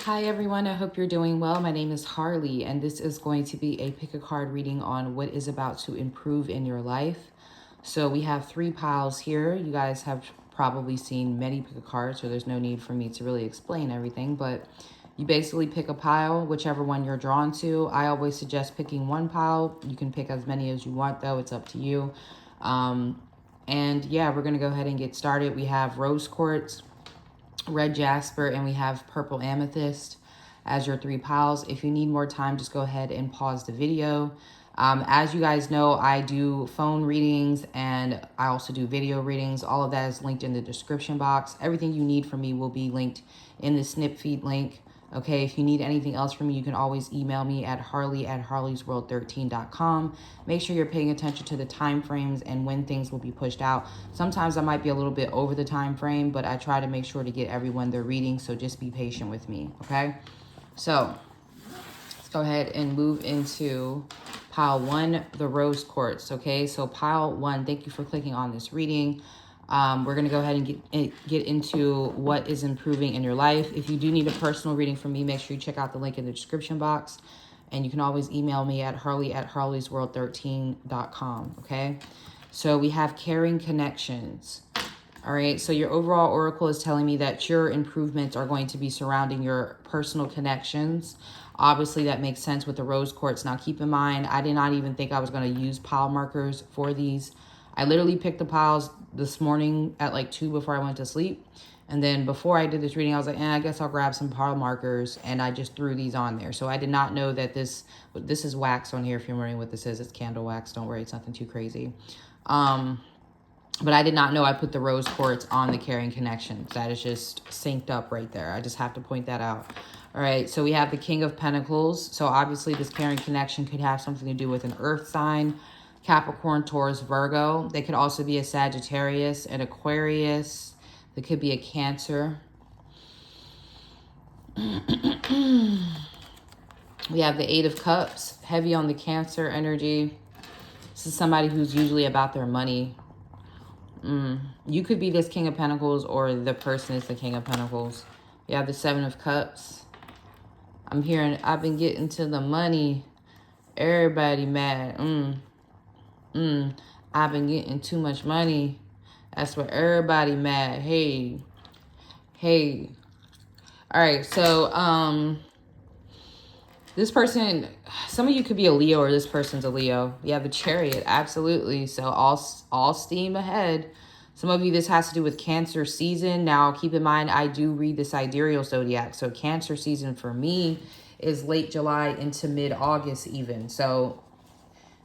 Hi everyone, I hope you're doing well. My name is Harley and this is going to be a pick a card reading on what is about to improve in your life. So we have 3 piles here. You guys have probably seen many pick a cards, so there's no need for me to really explain everything, but you basically pick a pile, whichever one you're drawn to. I always suggest picking one pile. You can pick as many as you want though, it's up to you. And yeah, we're gonna go ahead and get started. We have rose quartz, red jasper, and we have purple amethyst as your 3 piles. If you need more time, just go ahead and pause the video. As you guys know, I do phone readings and I also do video readings. All of that is linked in the description box. Everything you need from me will be linked in the snip feed link. Okay, if you need anything else from me, you can always email me at harley@harleysworld13.com. Make sure you're paying attention to the time frames and when things will be pushed out. Sometimes I might be a little bit over the time frame, but I try to make sure to get everyone their reading, so just be patient with me, okay? So let's go ahead and move into pile 1, the rose quartz, okay? So pile 1, thank you for clicking on this reading. We're going to go ahead and get into what is improving in your life. If you do need a personal reading from me, make sure you check out the link in the description box. And you can always email me at harley@harleysworld13.com, okay? So we have caring connections. All right, so your overall oracle is telling me that your improvements are going to be surrounding your personal connections. Obviously, that makes sense with the rose quartz. Now, keep in mind, I did not even think I was going to use pile markers for these. I literally picked the piles this morning at like 2 before I went to sleep. And then before I did this reading, I was like, I guess I'll grab some pile markers. And I just threw these on there. So I did not know that this is wax on here. If you're wondering what this is, it's candle wax. Don't worry, it's nothing too crazy. But I did not know I put the rose quartz on the caring connections. That is just synced up right there. I just have to point that out. All right, so we have the King of Pentacles. So obviously this caring connection could have something to do with an earth sign, Capricorn, Taurus, Virgo. They could also be a Sagittarius, an Aquarius. There could be a Cancer. We have the 8 of Cups, heavy on the Cancer energy. This is somebody who's usually about their money. You could be this King of Pentacles or the person is the King of Pentacles. You have the 7 of Cups. I'm hearing, I've been getting to the money. Everybody mad. I've been getting too much money. That's what everybody mad. Hey. All right, so this person, some of you could be a Leo or this person's a Leo. You have the Chariot, absolutely. So all steam ahead. Some of you, this has to do with Cancer season. Now, keep in mind, I do read the sidereal zodiac. So Cancer season for me is late July into mid-August even. So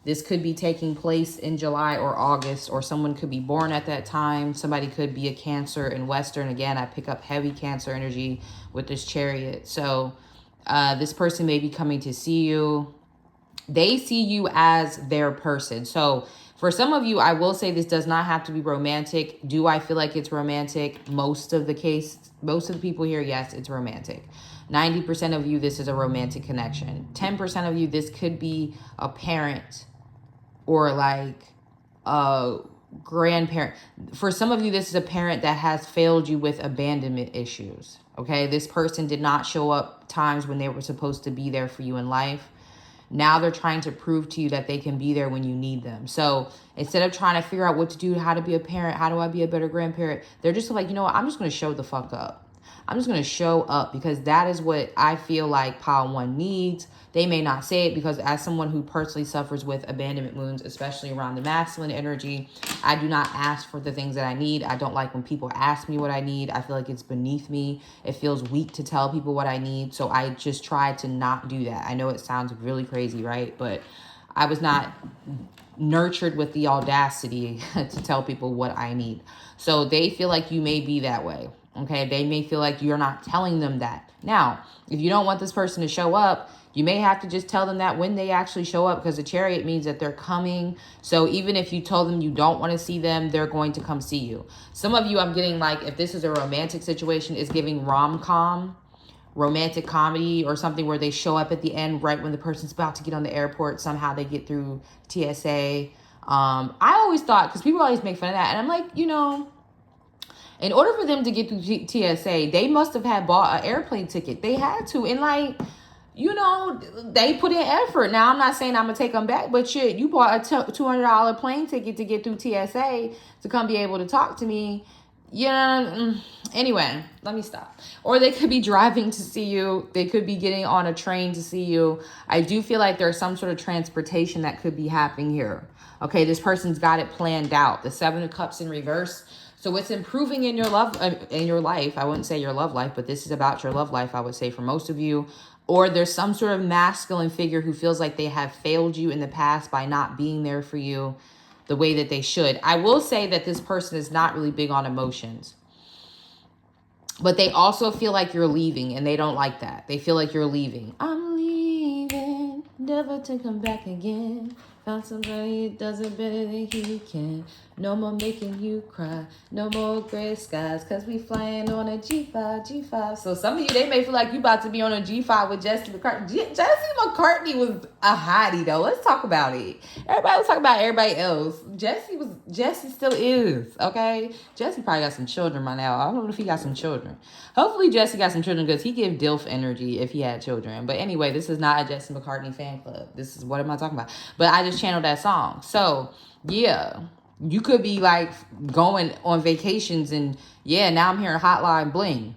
this could be taking place in July or August, or someone could be born at that time. Somebody could be a Cancer in Western. Again, I pick up heavy Cancer energy with this Chariot. So this person may be coming to see you. They see you as their person. So for some of you, I will say this does not have to be romantic. Do I feel like it's romantic? Most of the people here, yes, it's romantic. 90% of you, this is a romantic connection. 10% of you, this could be a parent or like a grandparent. For some of you, this is a parent that has failed you with abandonment issues. Okay, this person did not show up times when they were supposed to be there for you in life. Now they're trying to prove to you that they can be there when you need them. So instead of trying to figure out what to do, how to be a parent, how do I be a better grandparent, they're just like, you know what, I'm just going to show the fuck up. I'm just going to show up, because that is what I feel like pile 1 needs. They may not say it, because as someone who personally suffers with abandonment wounds, especially around the masculine energy, I do not ask for the things that I need. I don't like when people ask me what I need. I feel like it's beneath me. It feels weak to tell people what I need. So I just try to not do that. I know it sounds really crazy, right? But I was not nurtured with the audacity to tell people what I need. So they feel like you may be that way. Okay, they may feel like you're not telling them that. Now, if you don't want this person to show up, you may have to just tell them that when they actually show up, because the Chariot means that they're coming. So even if you told them you don't want to see them, they're going to come see you. Some of you, I'm getting like, if this is a romantic situation, is giving rom-com, romantic comedy, or something where they show up at the end right when the person's about to get on the airport. Somehow they get through TSA. I always thought, because people always make fun of that, and I'm like, you know, In order for them to get through TSA, they must have had bought an airplane ticket. They had to. And like, you know, they put in effort. Now, I'm not saying I'm going to take them back, but shit, you bought a $200 plane ticket to get through TSA to come be able to talk to me. Yeah. Anyway, let me stop. Or they could be driving to see you. They could be getting on a train to see you. I do feel like there's some sort of transportation that could be happening here. Okay, this person's got it planned out. The 7 of Cups in reverse. So it's improving in your in your life. I wouldn't say your love life, but this is about your love life, I would say, for most of you. Or there's some sort of masculine figure who feels like they have failed you in the past by not being there for you the way that they should. I will say that this person is not really big on emotions. But they also feel like you're leaving, and they don't like that. They feel like you're leaving. I'm leaving, never to come back again. Found somebody who does it better than he can. No more making you cry. No more gray skies, because we flying on a G5. So some of you, they may feel like you about to be on a G5 with Jesse McCartney. Jesse McCartney was a hottie, though. Let's talk about it. Everybody was talking about everybody else. Jesse still is, okay? Jesse probably got some children by now. I don't know if he got some children. Hopefully Jesse got some children, because he give DILF energy if he had children. But anyway, this is not a Jesse McCartney fan club. This is, what am I talking about? But I just channeled that song. So, yeah. You could be like going on vacations and yeah, now I'm hearing Hotline Bling.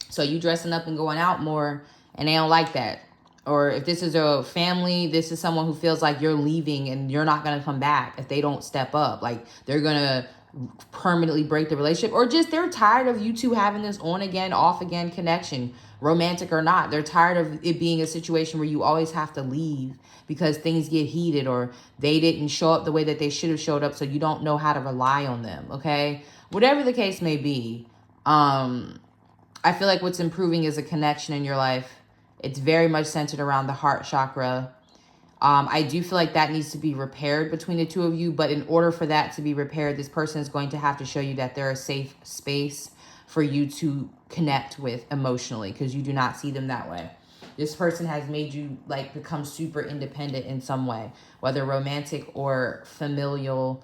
So you dressing up and going out more and they don't like that. Or if this is a family, this is someone who feels like you're leaving and you're not going to come back if they don't step up. Like they're going to permanently break the relationship, or just they're tired of you two having this on again, off again connection, romantic or not. They're tired of it being a situation where you always have to leave because things get heated or they didn't show up the way that they should have showed up, so you don't know how to rely on them, okay? Whatever the case may be, I feel like what's improving is a connection in your life. It's very much centered around the heart chakra. I do feel like that needs to be repaired between the two of you, but in order for that to be repaired, this person is going to have to show you that they're a safe space for you to connect with emotionally, because you do not see them that way. This person has made you like become super independent in some way, whether romantic or familial,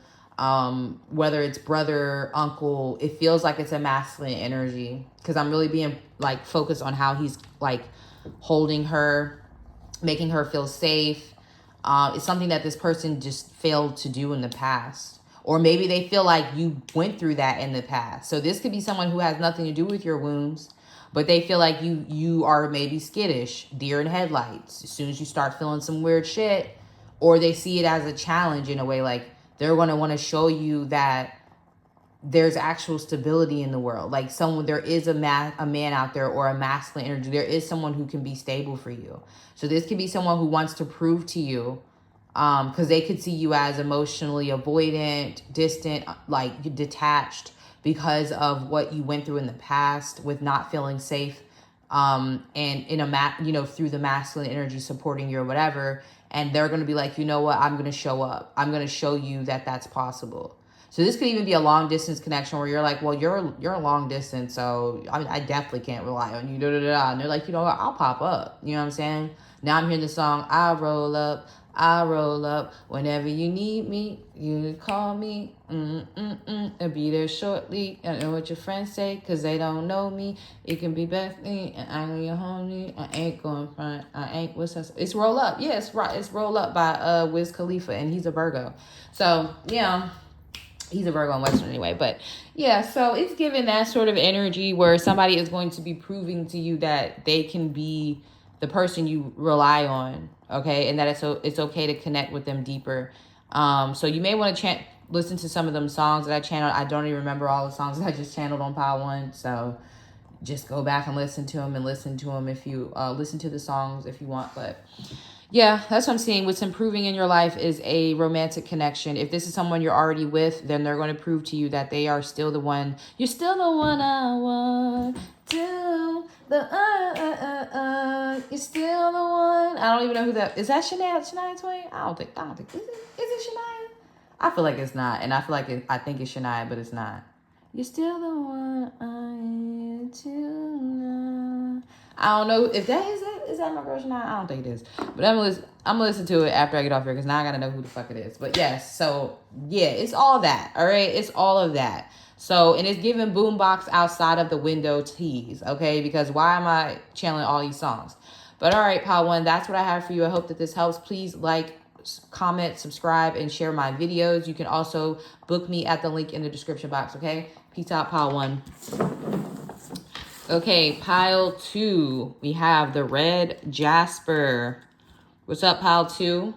whether it's brother, uncle. It feels like it's a masculine energy, because I'm really being like focused on how he's like holding her, making her feel safe. It's something that this person just failed to do in the past. Or maybe they feel like you went through that in the past. So this could be someone who has nothing to do with your wounds, but they feel like you are maybe skittish, deer in headlights. As soon as you start feeling some weird shit, or they see it as a challenge in a way, like they're going to want to show you that there's actual stability in the world. Like there is a man out there, or a masculine energy. There is someone who can be stable for you. So this could be someone who wants to prove to you, because they could see you as emotionally avoidant, distant, like detached, because of what you went through in the past with not feeling safe, and in through the masculine energy supporting you or whatever. And they're going to be like, you know what? I'm going to show up. I'm going to show you that that's possible. So this could even be a long distance connection where you're like, well, you're a long distance, so I definitely can't rely on you. And they're like, you know what? I'll pop up. You know what I'm saying? Now I'm hearing the song, I roll up. Whenever you need me, you call me. I'll be there shortly. I know what your friends say, because they don't know me. It can be Bethany, and I'm your homie. I ain't going front. It's Roll Up. Yeah, it's right. It's Roll Up by Wiz Khalifa, and he's a Virgo. So, yeah. He's a Virgo in Western anyway, but yeah, so it's giving that sort of energy where somebody is going to be proving to you that they can be the person you rely on, okay, and that it's okay to connect with them deeper. So you may want to listen to some of them songs that I channeled. I don't even remember all the songs that I just channeled on Power One, so just go back and listen to them if you listen to the songs if you want, but. Yeah, that's what I'm seeing. What's improving in your life is a romantic connection. If this is someone you're already with, then they're going to prove to you that they are still the one. You're still the one I want to. You're still the one. I don't even know who that is. That Shania Twain? I don't think. Is it Shania? I feel like it's not, and I feel like I think it's Shania, but it's not. You're still the one I need to know. I don't know if that is it. Is that my girl Shania? I don't think it is. But I'm gonna listen to it after I get off here because now I gotta know who the fuck it is. But yes, so yeah, it's all that. All right, it's all of that. So, and it's giving boombox outside of the window tease, okay? Because why am I channeling all these songs? But all right, Pile One, that's what I have for you. I hope that this helps. Please like, comment, subscribe, and share my videos. You can also book me at the link in the description box, okay? Peace out, Pile One. Okay, Pile Two, we have the Red Jasper. What's up, Pile Two?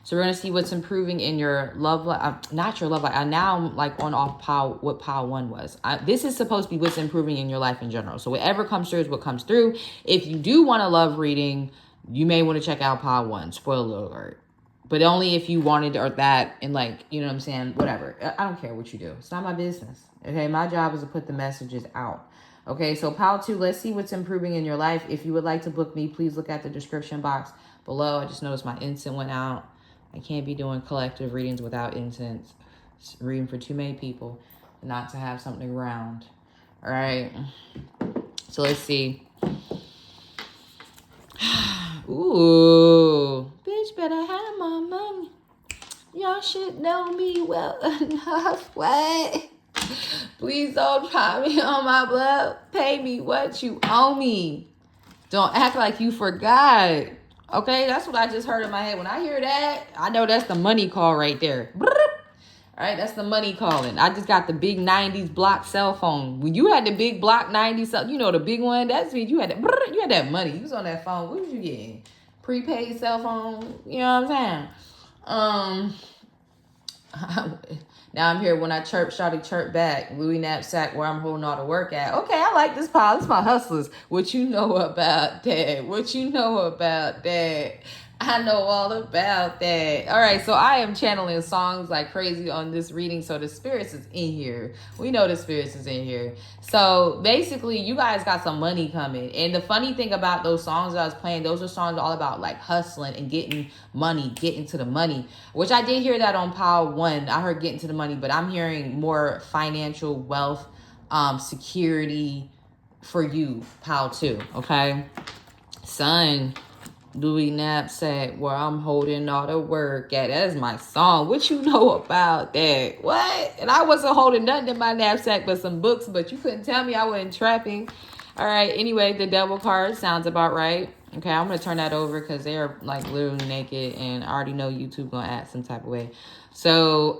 So we're going to see what's improving in your love life. Not your love life. Now I'm like on off pile, what Pile One was. This is supposed to be what's improving in your life in general. So whatever comes through is what comes through. If you do want a love reading, you may want to check out Pile One. Spoiler alert. But only if you wanted or that and like, you know what I'm saying? Whatever. I don't care what you do. It's not my business. Okay, my job is to put the messages out. Okay, so Pile Two, let's see what's improving in your life. If you would like to book me, please look at the description box below. I just noticed my incense went out. I can't be doing collective readings without incense. It's reading for too many people, not to have something round. All right. So let's see. Ooh, bitch better have my money. Y'all should know me well enough. What? Please don't try me on my blood. Pay me what you owe me. Don't act like you forgot. Okay, that's what I just heard in my head. When I hear that, I know that's the money call right there. All right, that's the money calling. I just got the big 90s block cell phone. When you had the big block 90s, you know, the big one, that's means you had that money. You was on that phone. What was you getting? Prepaid cell phone? You know what I'm saying? Now I'm here when I chirp, shawty chirp back. Louis knapsack where I'm holding all the work at. Okay, I like this pile. This is my hustlers. What you know about that? What you know about that? I know all about that. All right, so I am channeling songs like crazy on this reading. So the spirits is in here. We know the spirits is in here. So basically, you guys got some money coming. And the funny thing about those songs that I was playing, those are songs all about like hustling and getting money, getting to the money, which I did hear that on Pile One. I heard getting to the money, but I'm hearing more financial wealth, security for you, Pile Two, okay? Son. Louis knapsack where I'm holding all the work at. That is my song. What you know about that? What? And I wasn't holding nothing in my knapsack but some books, but you couldn't tell me I wasn't trapping. All right. Anyway, the devil card sounds about right. Okay, I'm going to turn that over because they're like literally naked and I already know YouTube going to act some type of way. So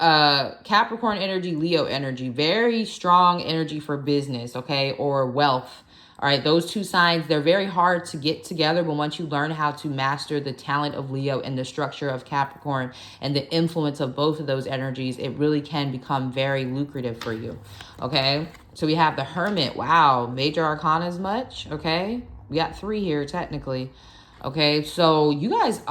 Capricorn energy, Leo energy, very strong energy for business, okay, or wealth. All right, those two signs, they're very hard to get together, but once you learn how to master the talent of Leo and the structure of Capricorn and the influence of both of those energies, it really can become very lucrative for you, okay? So we have the Hermit. Wow, major arcana is much, okay? We got 3 here, technically, okay? So you guys,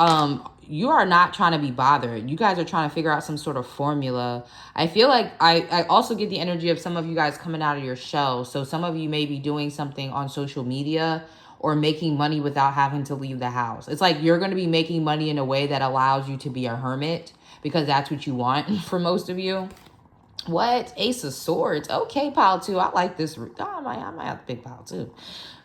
you are not trying to be bothered. You guys are trying to figure out some sort of formula. I feel like I also get the energy of some of you guys coming out of your shell. So some of you may be doing something on social media or making money without having to leave the house. It's like you're going to be making money in a way that allows you to be a hermit because that's what you want for most of you. What? Ace of Swords. Okay, Pile Two. I like this. I might have to pick Pile Two.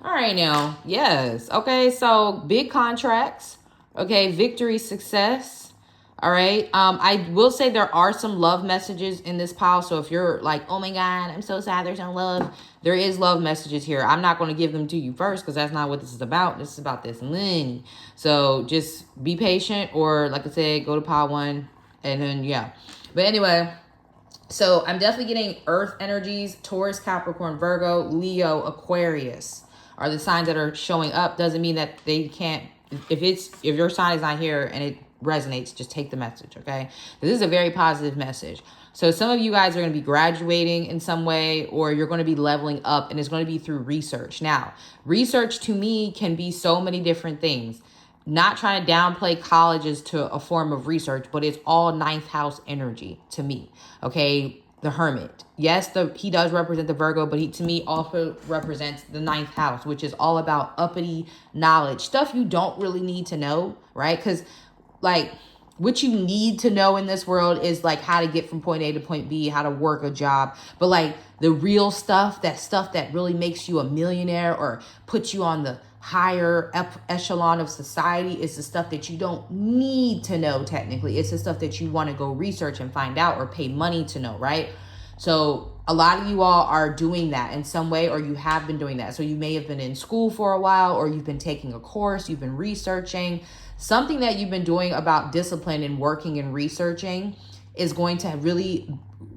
All right, now. Yes. Okay, so big contracts. Okay, victory, success. All right. I will say there are some love messages in this pile. So if you're like, oh my God, I'm so sad there's no love. There is love messages here. I'm not going to give them to you first because that's not what this is about. This is about this money. So just be patient or like I said, go to pile 1 and then, yeah. But anyway, so I'm definitely getting earth energies, Taurus, Capricorn, Virgo, Leo, Aquarius are the signs that are showing up. Doesn't mean that they can't. If your sign is not here and it resonates, just take the message, okay? This is a very positive message. So some of you guys are going to be graduating in some way or you're going to be leveling up and it's going to be through research. Now, research to me can be so many different things. Not trying to downplay colleges to a form of research, but it's all 9th house energy to me, okay? The Hermit. Yes, he does represent the Virgo, but he to me also represents the 9th house, which is all about uppity knowledge. Stuff you don't really need to know, right? Because like what you need to know in this world is like how to get from point A to point B, how to work a job. But like the real stuff that really makes you a millionaire or puts you on the higher echelon of society. It's the stuff that you don't need to know technically. It's the stuff that you want to go research and find out or pay money to know, right? So a lot of you all are doing that in some way, or you have been doing that. So you may have been in school for a while, or you've been taking a course, you've been researching. Something that you've been doing about discipline and working and researching is going to really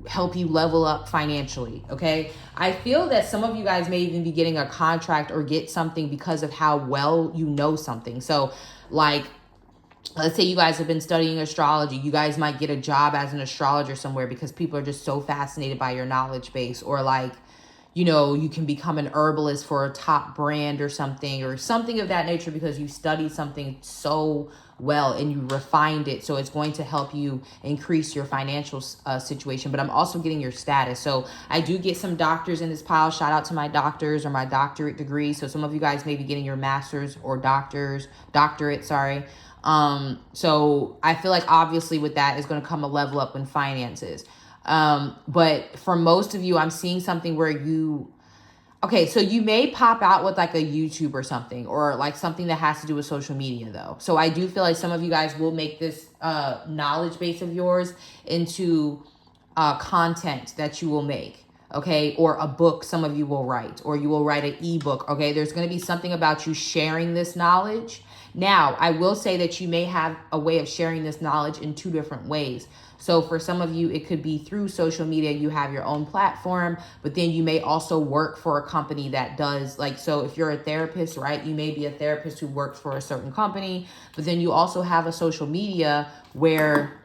help you level up financially, okay? I feel that some of you guys may even be getting a contract or get something because of how well you know something. So like, let's say you guys have been studying astrology. You guys might get a job as an astrologer somewhere because people are just so fascinated by your knowledge base. Or like, you know, you can become an herbalist for a top brand or something of that nature because you studied something so well and you refined it. So it's going to help you increase your financial situation. But I'm also getting your status. So I do get some doctors in this pile. Shout out to my doctors or my doctorate degree. So some of you guys may be getting your master's or doctorate, sorry. So I feel like obviously with that is going to come a level up in finances. But for most of you, I'm seeing something where okay, so you may pop out with like a YouTube or something, or like something that has to do with social media though. So I do feel like some of you guys will make this, knowledge base of yours into, content that you will make. Okay. Or a book some of you will write, or you will write an ebook. Okay. There's going to be something about you sharing this knowledge. Now, I will say that you may have a way of sharing this knowledge in two different ways. So for some of you, it could be through social media. You have your own platform, but then you may also work for a company that does like, so if you're a therapist, right, you may be a therapist who works for a certain company, but then you also have a social media where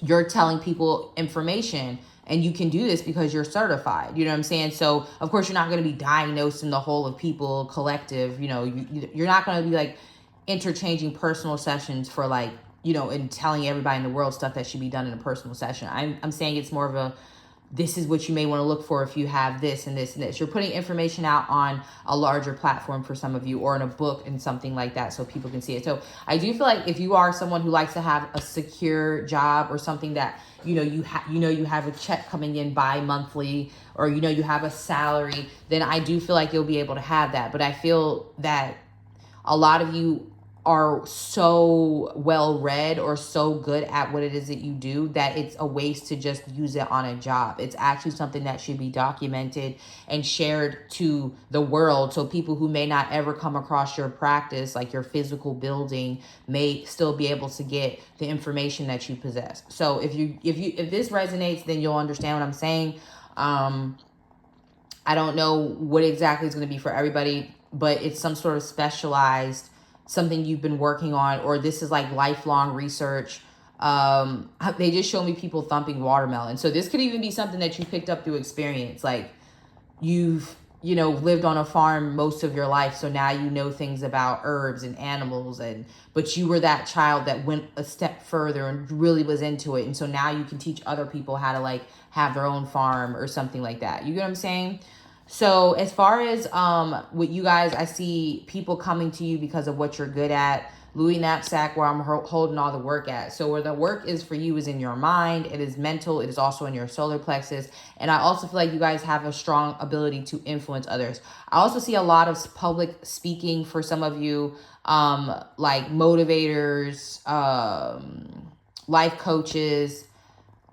you're telling people information. And you can do this because you're certified. You know what I'm saying? So, of course, you're not going to be diagnosing the whole of people collective. You know, you're not going to be like interchanging personal sessions for like, you know, and telling everybody in the world stuff that should be done in a personal session. I'm saying it's more of a, this is what you may want to look for if you have this and this and this. You're putting information out on a larger platform for some of you, or in a book and something like that so people can see it. So I do feel like if you are someone who likes to have a secure job or something that, you know, you have a check coming in bi-monthly, or, you know, you have a salary, then I do feel like you'll be able to have that. But I feel that a lot of you are so well read or so good at what it is that you do that it's a waste to just use it on a job. It's actually something that should be documented and shared to the world, so people who may not ever come across your practice, like your physical building, may still be able to get the information that you possess. So if this resonates, then you'll understand what I'm saying. I don't know what exactly is going to be for everybody, but it's some sort of specialized something you've been working on, or this is like lifelong research. They just show me people thumping watermelon. So this could even be something that you picked up through experience. Like you've, you know, lived on a farm most of your life. So now you know things about herbs and animals, but you were that child that went a step further and really was into it. And so now you can teach other people how to like have their own farm or something like that. You get what I'm saying? So as far as with you guys, I see people coming to you because of what you're good at. Louis knapsack, where I'm holding all the work at. So where the work is for you is in your mind. It is mental. It is also in your solar plexus. And I also feel like you guys have a strong ability to influence others. I also see a lot of public speaking for some of you, like motivators, life coaches,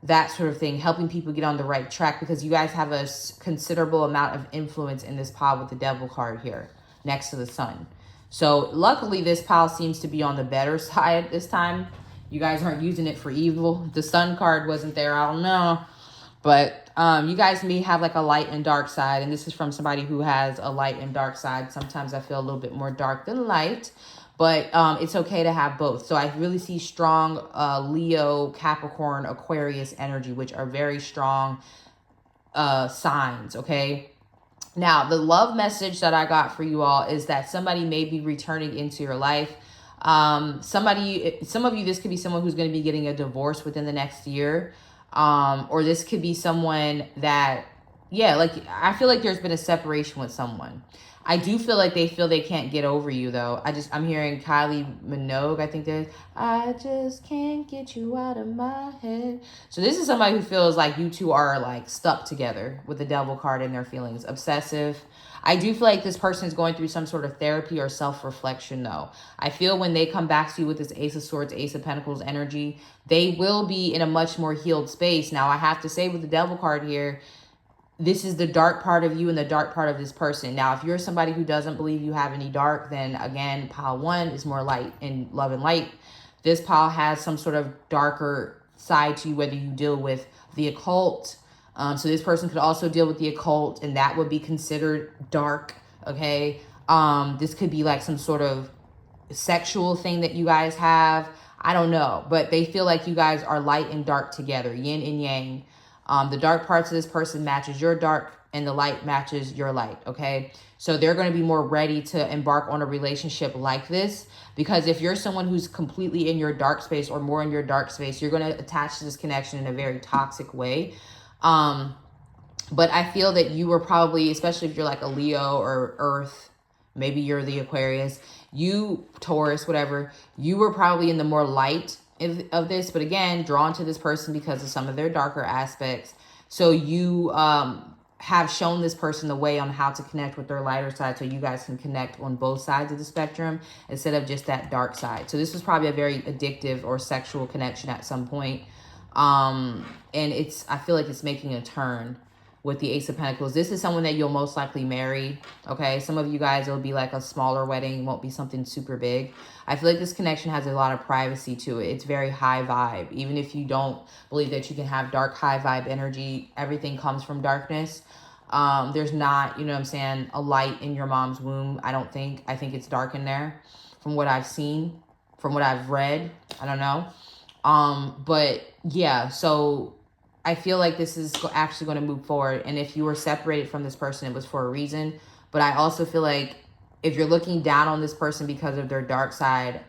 that sort of thing, helping people get on the right track, because you guys have a considerable amount of influence in this pile with the devil card here next to the sun. So luckily this pile seems to be on the better side this time. You guys aren't using it for evil. The sun card wasn't there, I don't know. But you guys may have like a light and dark side, and this is from somebody who has a light and dark side. Sometimes I feel a little bit more dark than light. But it's okay to have both. So I really see strong Leo, Capricorn, Aquarius energy, which are very strong signs, okay? Now, the love message that I got for you all is that somebody may be returning into your life. Some of you, this could be someone who's going to be getting a divorce within the next year. Or this could be someone that, yeah, like I feel like there's been a separation with someone. I do feel like they feel they can't get over you though. I'm hearing Kylie Minogue, I think there's, I just can't get you out of my head. So this is somebody who feels like you two are like stuck together with the devil card in their feelings. Obsessive. I do feel like this person is going through some sort of therapy or self-reflection, though. I feel when they come back to you with this Ace of Swords, Ace of Pentacles energy, they will be in a much more healed space. Now, I have to say with the Devil card here, this is the dark part of you and the dark part of this person. Now, if you're somebody who doesn't believe you have any dark, then again, pile 1 is more light and love and light. This pile has some sort of darker side to you, whether you deal with the occult. So this person could also deal with the occult, and that would be considered dark, okay? This could be like some sort of sexual thing that you guys have. I don't know, but they feel like you guys are light and dark together, yin and yang. The dark parts of this person matches your dark, and the light matches your light, okay? So they're going to be more ready to embark on a relationship like this, because if you're someone who's completely in your dark space or more in your dark space, you're going to attach to this connection in a very toxic way. But I feel that you were probably, especially if you're like a Leo or Earth, maybe you're the Aquarius, you, Taurus, whatever, you were probably in the more light of this, but again, drawn to this person because of some of their darker aspects. So you have shown this person the way on how to connect with their lighter side, so you guys can connect on both sides of the spectrum instead of just that dark side. So this was probably a very addictive or sexual connection at some point. And I feel like it's making a turn with the Ace of Pentacles. This is someone that you'll most likely marry, okay? Some of you guys, it'll be like a smaller wedding, won't be something super big. I feel like this connection has a lot of privacy to it. It's very high vibe. Even if you don't believe that you can have dark, high vibe energy, everything comes from darkness. There's not, you know what I'm saying, a light in your mom's womb, I don't think. I think it's dark in there from what I've seen, from what I've read. I don't know. But yeah, so I feel like this is actually going to move forward. And if you were separated from this person, it was for a reason. But I also feel like if you're looking down on this person because of their dark side,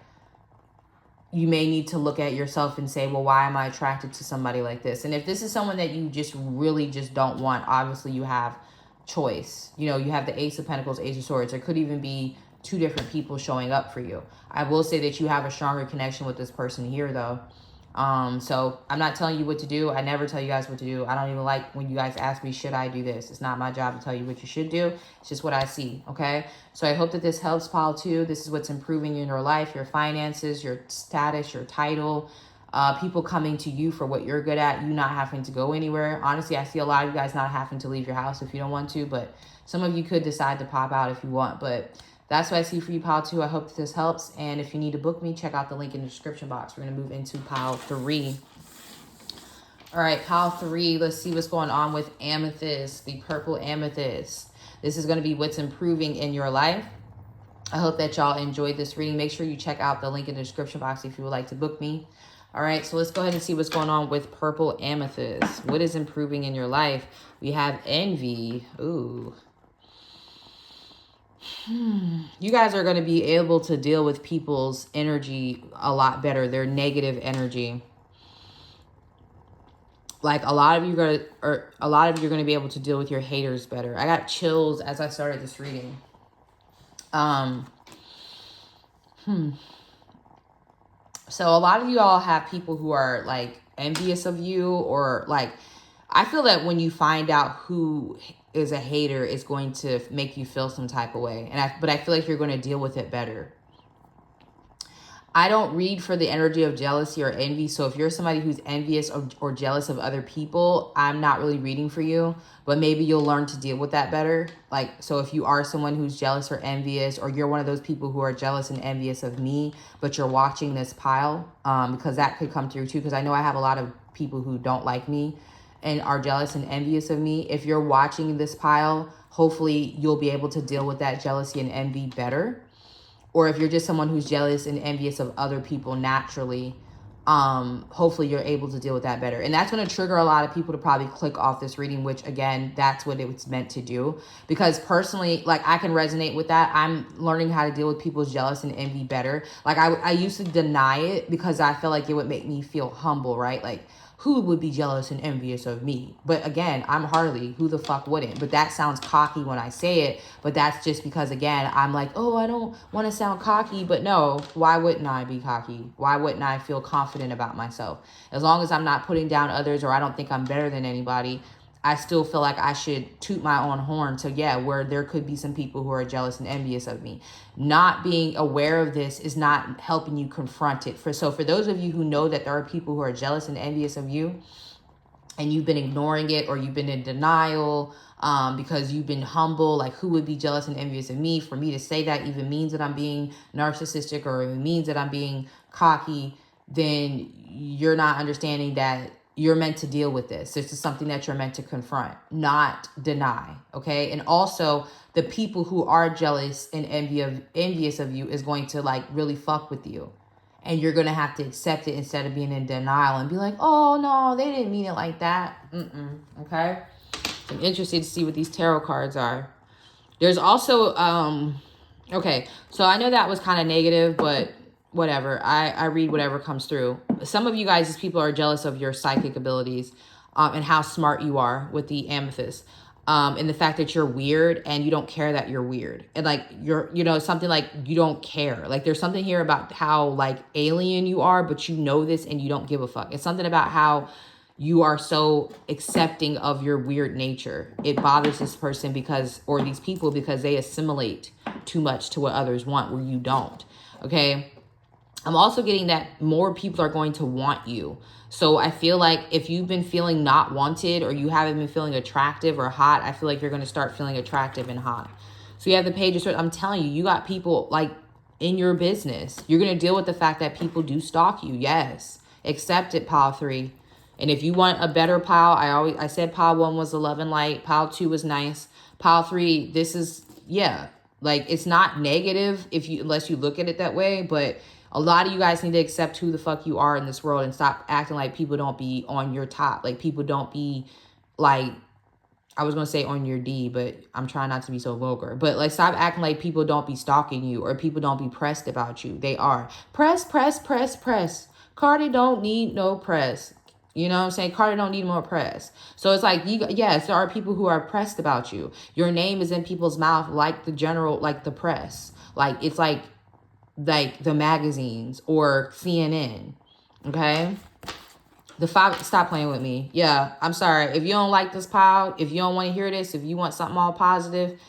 you may need to look at yourself and say, well, why am I attracted to somebody like this? And if this is someone that you just really just don't want, obviously you have choice. You know, you have the Ace of Pentacles, Ace of Swords. There could even be 2 different people showing up for you. I will say that you have a stronger connection with this person here, though. So I'm not telling you what to do. I never tell you guys what to do. I don't even like when you guys ask me, should I do this? It's not my job to tell you what you should do. It's just what I see, okay? So I hope that this helps, pile 2. This is what's improving in your life, your finances, your status, your title, people coming to you for what you're good at, you not having to go anywhere. Honestly, I see a lot of you guys not having to leave your house if you don't want to, but some of you could decide to pop out if you want, but that's what I see for you, pile 2. I hope that this helps. And if you need to book me, check out the link in the description box. We're going to move into pile 3. All right, pile 3. Let's see what's going on with amethyst, the purple amethyst. This is going to be what's improving in your life. I hope that y'all enjoyed this reading. Make sure you check out the link in the description box if you would like to book me. All right, so let's go ahead and see what's going on with purple amethyst. What is improving in your life? We have envy. Ooh. You guys are going to be able to deal with people's energy a lot better, their negative energy. Like a lot of you are going to be able to deal with your haters better. I got chills as I started this reading. So a lot of you all have people who are like envious of you, or like, I feel that when you find out who is a hater, is going to make you feel some type of way. But I feel like you're going to deal with it better. I don't read for the energy of jealousy or envy. So if you're somebody who's envious or jealous of other people, I'm not really reading for you, but maybe you'll learn to deal with that better. Like, so if you are someone who's jealous or envious, or you're one of those people who are jealous and envious of me, but you're watching this pile, because that could come through too. Because I know I have a lot of people who don't like me and are jealous and envious of me. If you're watching this pile, hopefully you'll be able to deal with that jealousy and envy better. Or if you're just someone who's jealous and envious of other people naturally, hopefully you're able to deal with that better. And that's going to trigger a lot of people to probably click off this reading, which again, that's what it's meant to do. Because personally, like, I can resonate with that. I'm learning how to deal with people's jealous and envy better. Like I used to deny it because I felt like it would make me feel humble, right? Like, who would be jealous and envious of me? But again, I'm Harley. Who the fuck wouldn't? But that sounds cocky when I say it. But that's just because, again, I'm like, oh, I don't want to sound cocky. But no, why wouldn't I be cocky? Why wouldn't I feel confident about myself? As long as I'm not putting down others, or I don't think I'm better than anybody, I still feel like I should toot my own horn to, yeah, where there could be some people who are jealous and envious of me. Not being aware of this is not helping you confront it. So for those of you who know that there are people who are jealous and envious of you, and you've been ignoring it, or you've been in denial because you've been humble, like, who would be jealous and envious of me? For me to say that even means that I'm being narcissistic, or it means that I'm being cocky. Then you're not understanding that you're meant to deal with this. This is something that you're meant to confront, not deny. Okay. And also, the people who are jealous and envious of you is going to, like, really fuck with you. And you're going to have to accept it instead of being in denial and be like, oh, no, they didn't mean it like that. Okay? So I'm interested to see what these tarot cards are. There's also, okay, so I know that was kind of negative, but whatever. I read whatever comes through. Some of you guys, these people are jealous of your psychic abilities and how smart you are with the amethyst. And the fact that you're weird and you don't care that you're weird. And, like, you're, you know, something like you don't care. Like, there's something here about how, like, alien you are, but you know this and you don't give a fuck. It's something about how you are so accepting of your weird nature. It bothers this person because, or these people, because they assimilate too much to what others want where you don't. Okay. I'm also getting that more people are going to want you. So I feel like if you've been feeling not wanted, or you haven't been feeling attractive or hot, I feel like you're going to start feeling attractive and hot. So you have the Page of Swords. I'm telling you, you got people, like, in your business. You're going to deal with the fact that people do stalk you. Yes. Accept it, pile 3. And if you want a better pile, I said pile 1 was 11 light. Pile 2 was nice. Pile 3, this is, yeah. Like, it's not negative unless you look at it that way, but a lot of you guys need to accept who the fuck you are in this world and stop acting like people don't be on your top. Like, people don't be, like, I was going to say on your D, but I'm trying not to be so vulgar. But, like, stop acting like people don't be stalking you or people don't be pressed about you. They are. Press, press, press, press. Cardi don't need no press. You know what I'm saying? Cardi don't need more press. So it's like, yes, there are people who are pressed about you. Your name is in people's mouth like the general, like the press. Like, it's like the magazines or CNN. Okay? The 5, stop playing with me. Yeah, I'm sorry. If you don't like this pile, if you don't want to hear this, if you want something all positive,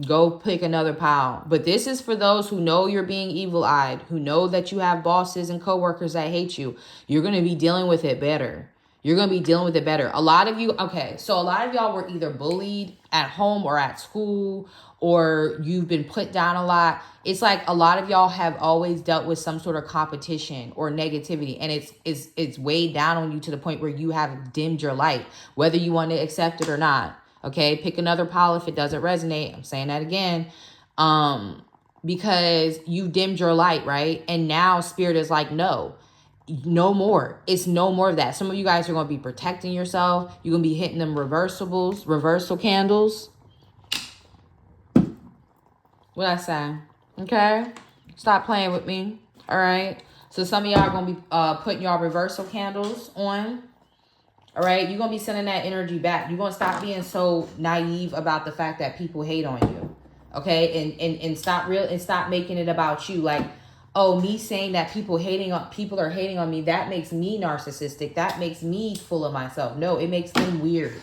go pick another pile. But this is for those who know you're being evil-eyed, who know that you have bosses and coworkers that hate you. You're going to be dealing with it better. You're going to be dealing with it better. A lot of you, okay, so a lot of y'all were either bullied at home or at school, or you've been put down a lot. It's like a lot of y'all have always dealt with some sort of competition or negativity, and it's weighed down on you to the point where you have dimmed your light, whether you want to accept it or not. Okay, pick another pile if it doesn't resonate. I'm saying that again. Because you dimmed your light, right? And now Spirit is like, no more. It's no more of that. Some of you guys are going to be protecting yourself. You're going to be hitting them reversal candles. What I say? Okay? Stop playing with me. All right? So some of y'all are going to be putting y'all reversal candles on. All right? You're going to be sending that energy back. You're going to stop being so naive about the fact that people hate on you. Okay? And stop making it about you. Like, oh, me saying that people are hating on me, that makes me narcissistic. That makes me full of myself. No, it makes them weird.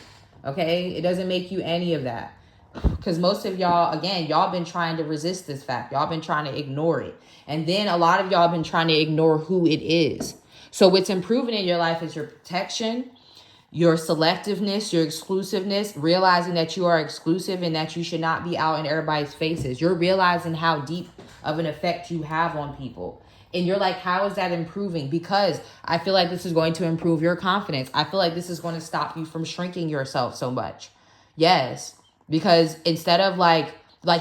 Okay? It doesn't make you any of that. Because most of y'all, again, y'all been trying to resist this fact. Y'all been trying to ignore it. And then a lot of y'all been trying to ignore who it is. So what's improving in your life is your protection, your selectiveness, your exclusiveness, realizing that you are exclusive and that you should not be out in everybody's faces. You're realizing how deep of an effect you have on people. And you're like, how is that improving? Because I feel like this is going to improve your confidence. I feel like this is going to stop you from shrinking yourself so much. Yes. Because instead of like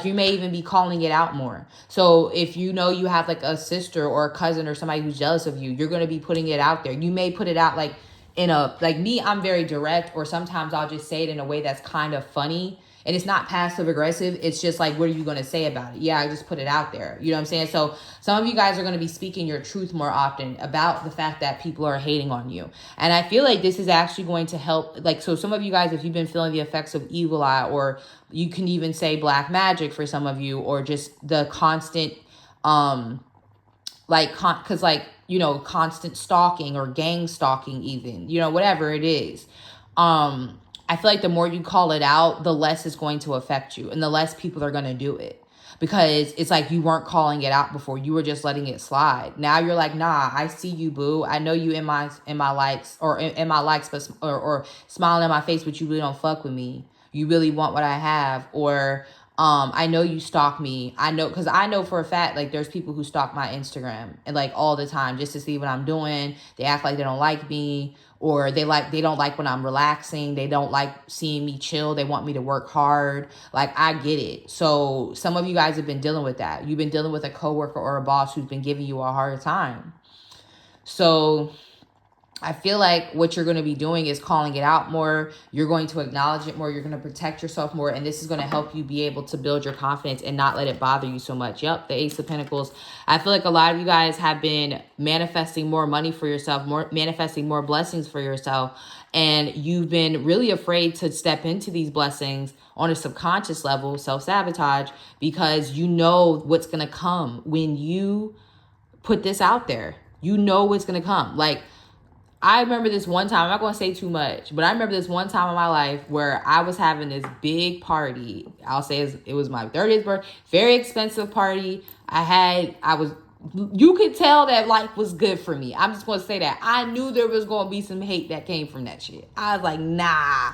you may even be calling it out more. So if you know you have like a sister or a cousin or somebody who's jealous of you, you're going to be putting it out there. You may put it out like like me, I'm very direct, or sometimes I'll just say it in a way that's kind of funny. And it's not passive aggressive. It's just like, what are you going to say about it? Yeah, I just put it out there. You know what I'm saying? So some of you guys are going to be speaking your truth more often about the fact that people are hating on you. And I feel like this is actually going to help. Like, so some of you guys, if you've been feeling the effects of evil eye, or you can even say black magic for some of you, or just the constant, constant stalking or gang stalking even, whatever it is. I feel like the more you call it out, the less it's going to affect you and the less people are going to do it. Because it's like you weren't calling it out before. You were just letting it slide. Now you're like, nah, I see you, boo. I know you in my likes or in my likes, but or smiling in my face, but you really don't fuck with me. You really want what I have, or I know you stalk me. I know, because I know for a fact, like, there's people who stalk my Instagram and like all the time just to see what I'm doing. They act like they don't like me, or they don't like when I'm relaxing. They don't like seeing me chill. They want me to work hard. Like, I get it. So some of you guys have been dealing with that. You've been dealing with a coworker or a boss who's been giving you a hard time. So I feel like what you're going to be doing is calling it out more. You're going to acknowledge it more. You're going to protect yourself more. And this is going to help you be able to build your confidence and not let it bother you so much. Yep, the Ace of Pentacles. I feel like a lot of you guys have been manifesting more money for yourself, manifesting more blessings for yourself. And you've been really afraid to step into these blessings on a subconscious level, self-sabotage, because you know what's going to come when you put this out there. You know what's going to come. Like, I remember this one time, I'm not going to say too much, but I remember this one time in my life where I was having this big party. I'll say it was my 30th birthday, very expensive party. You could tell that life was good for me. I'm just going to say that. I knew there was going to be some hate that came from that shit. I was like, nah.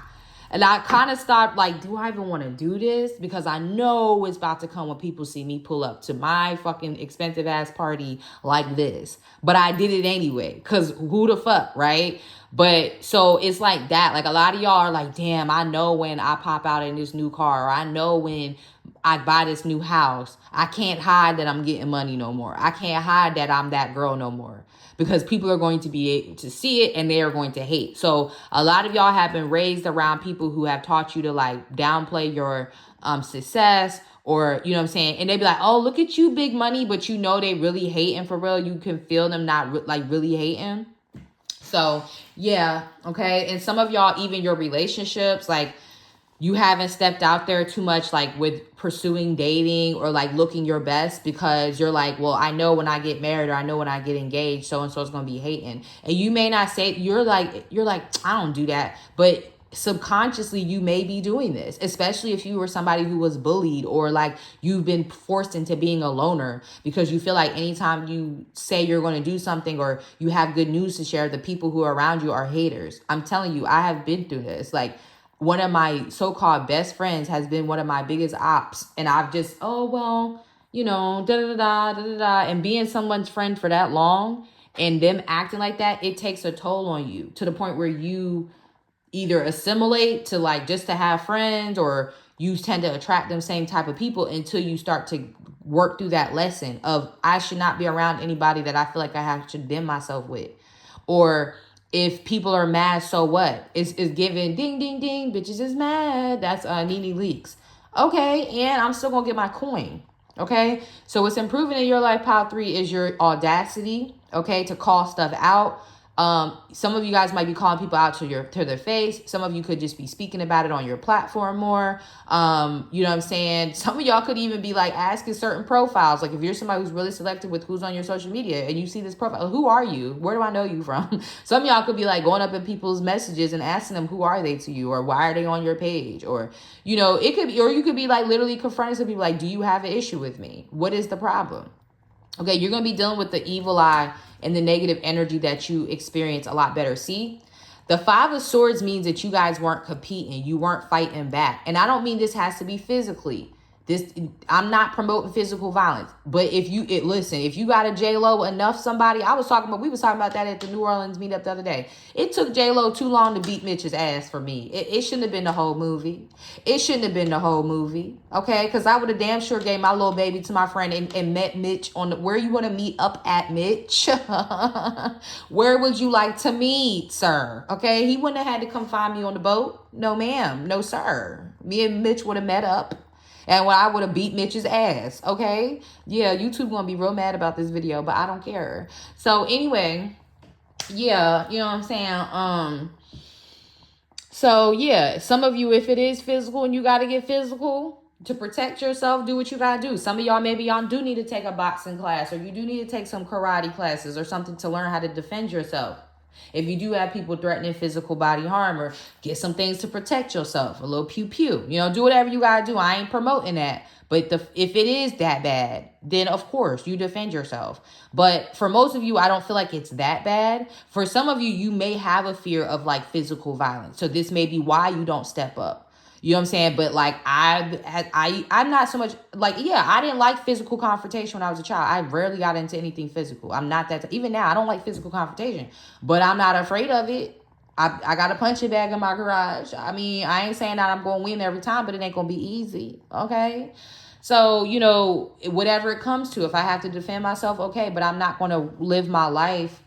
And I kind of stopped, like, do I even want to do this? Because I know it's about to come when people see me pull up to my fucking expensive ass party like this. But I did it anyway, because who the fuck, right? But so it's like that. Like, a lot of y'all are like, damn, I know when I pop out in this new car, or I know when I buy this new house, I can't hide that I'm getting money no more. I can't hide that I'm that girl no more. Because people are going to be able to see it and they are going to hate. So a lot of y'all have been raised around people who have taught you to like downplay your success, or, you know what I'm saying? And they be like, oh, look at you, big money. But you know they really hating for real. You can feel them not really hating. So yeah, okay. And some of y'all, even your relationships, like, you haven't stepped out there too much, like with pursuing dating or like looking your best, because you're like, well, I know when I get married, or I know when I get engaged, so and so is going to be hating. And you may not say, you're like, I don't do that. But subconsciously, you may be doing this, especially if you were somebody who was bullied, or like you've been forced into being a loner, because you feel like anytime you say you're going to do something or you have good news to share, the people who are around you are haters. I'm telling you, I have been through this. Like, one of my so-called best friends has been one of my biggest ops. And I've just, oh, well, you know, da-da-da-da. And being someone's friend for that long and them acting like that, it takes a toll on you, to the point where you either assimilate to like just to have friends, or you tend to attract them same type of people until you start to work through that lesson of, I should not be around anybody that I feel like I have to dim myself with. Or if people are mad, so what? It's giving ding, ding, ding, bitches is mad. That's Nene Leaks. Okay, and I'm still going to get my coin. Okay, so what's improving in your life, pile 3, is your audacity, okay, to call stuff out. Some of you guys might be calling people out to their face. Some of you could just be speaking about it on your platform more. You know what I'm saying? Some of y'all could even be like asking certain profiles. Like, if you're somebody who's really selective with who's on your social media and you see this profile, who are you? Where do I know you from? Some of y'all could be like going up in people's messages and asking them, who are they to you? Or why are they on your page? Or, you know, it could be, or you could be like literally confronting some people like, do you have an issue with me? What is the problem? Okay, you're going to be dealing with the evil eye and the negative energy that you experience a lot better. See, the 5 of Swords means that you guys weren't competing. You weren't fighting back. And I don't mean this has to be physically. I'm not promoting physical violence. But listen, if you got a J-Lo enough somebody, we was talking about that at the New Orleans meetup the other day. It took J-Lo too long to beat Mitch's ass for me. It shouldn't have been the whole movie. It shouldn't have been the whole movie. Okay? Because I would have damn sure gave my little baby to my friend and met Mitch where you want to meet up at, Mitch? Where would you like to meet, sir? Okay? He wouldn't have had to come find me on the boat. No, ma'am. No, sir. Me and Mitch would have met up. And when I would have beat Mitch's ass, okay? Yeah, YouTube gonna be real mad about this video, but I don't care. So anyway, yeah, you know what I'm saying? So yeah, some of you, if it is physical and you gotta get physical to protect yourself, do what you gotta do. Some of y'all, maybe y'all do need to take a boxing class, or you do need to take some karate classes or something to learn how to defend yourself. If you do have people threatening physical body harm, or get some things to protect yourself, a little pew pew, do whatever you gotta do. I ain't promoting that. But if it is that bad, then of course you defend yourself. But for most of you, I don't feel like it's that bad. For some of you, you may have a fear of like physical violence. So this may be why you don't step up. You know what I'm saying? But like I'm not so much like, yeah, I didn't like physical confrontation when I was a child. I rarely got into anything physical. I'm not that even now I don't like physical confrontation, but I'm not afraid of it. I got a punching bag in my garage. I mean, I ain't saying that I'm going to win every time, but it ain't going to be easy. Okay. So, whatever it comes to, if I have to defend myself, okay, but I'm not going to live my life,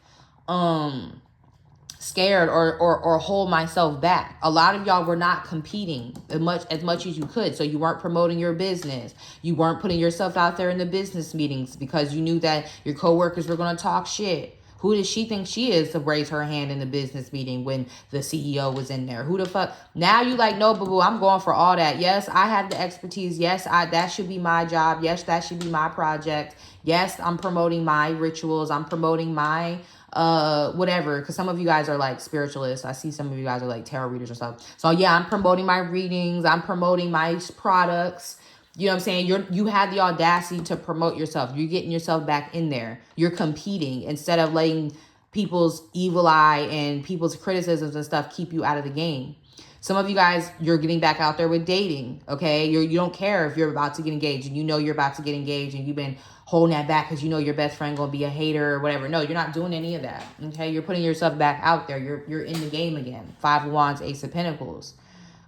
scared or hold myself back. A lot of y'all were not competing as much as you could. So you weren't promoting your business. You weren't putting yourself out there in the business meetings because you knew that your coworkers were going to talk shit. Who does she think she is to raise her hand in the business meeting when the CEO was in there? Who the fuck? Now you like, no, boo-boo, I'm going for all that. Yes, I have the expertise. Yes, that should be my job. Yes, that should be my project. Yes, I'm promoting my rituals. I'm promoting my whatever, because some of you guys are like spiritualists. I see some of you guys are like tarot readers or stuff. So yeah, I'm promoting my readings. I'm promoting my products. You know what I'm saying? You had the audacity to promote yourself. You're getting yourself back in there. You're competing instead of letting people's evil eye and people's criticisms and stuff keep you out of the game. Some of you guys, you're getting back out there with dating, okay? You don't care if you're about to get engaged and you're about to get engaged and you've been holding that back because your best friend gonna be a hater or whatever. No, you're not doing any of that, okay? You're putting yourself back out there. You're in the game again. 5 of Wands, Ace of Pentacles,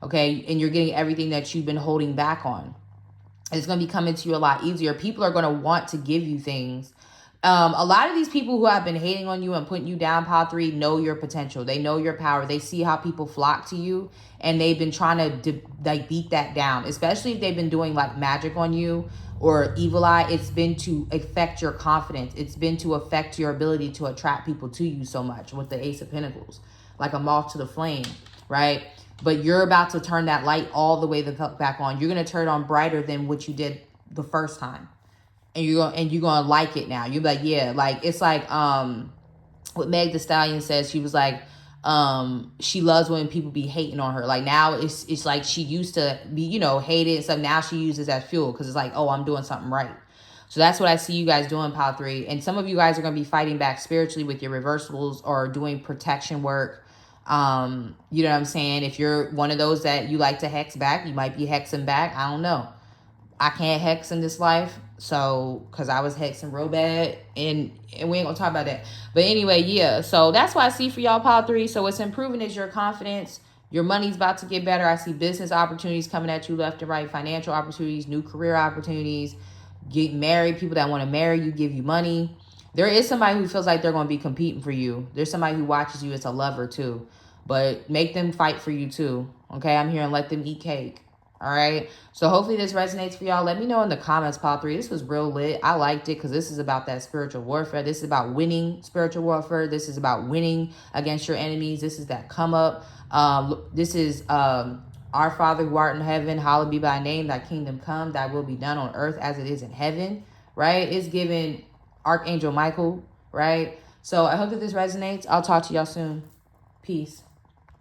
okay? And you're getting everything that you've been holding back on. It's gonna be coming to you a lot easier. People are gonna want to give you things. A lot of these people who have been hating on you and putting you down, pile 3, know your potential. They know your power. They see how people flock to you, and they've been trying to beat that down, especially if they've been doing like magic on you or evil eye. It's been to affect your confidence. It's been to affect your ability to attract people to you so much with the Ace of Pentacles, like a moth to the flame, right? But you're about to turn that light all the way back on. You're going to turn it on brighter than what you did the first time. And you're gonna like it now. You're like, yeah, like it's like what Meg Thee Stallion says. She was like, she loves when people be hating on her. Like now it's like she used to be, hated and stuff. Now she uses as fuel because it's like, oh, I'm doing something right. So that's what I see you guys doing, pile 3. And some of you guys are gonna be fighting back spiritually with your reversals or doing protection work. You know what I'm saying? If you're one of those that you like to hex back, you might be hexing back. I don't know. I can't hex in this life, so because I was hexing real bad, and we ain't gonna talk about that. But anyway, yeah, so that's what I see for y'all, pile 3. So what's improving is your confidence. Your money's about to get better. I see business opportunities coming at you left and right, financial opportunities, new career opportunities, get married, people that want to marry you, give you money. There is somebody who feels like they're going to be competing for you. There's somebody who watches you as a lover too, but make them fight for you too. Okay, I'm here and let them eat cake. All right. So hopefully this resonates for y'all. Let me know in the comments, pile 3. This was real lit. I liked it because this is about that spiritual warfare. This is about winning spiritual warfare. This is about winning against your enemies. This is that come up. This is our Father who art in heaven, hallowed be thy name. Thy kingdom come. Thy will be done on earth as it is in heaven. Right. It's given Archangel Michael. Right. So I hope that this resonates. I'll talk to y'all soon. Peace.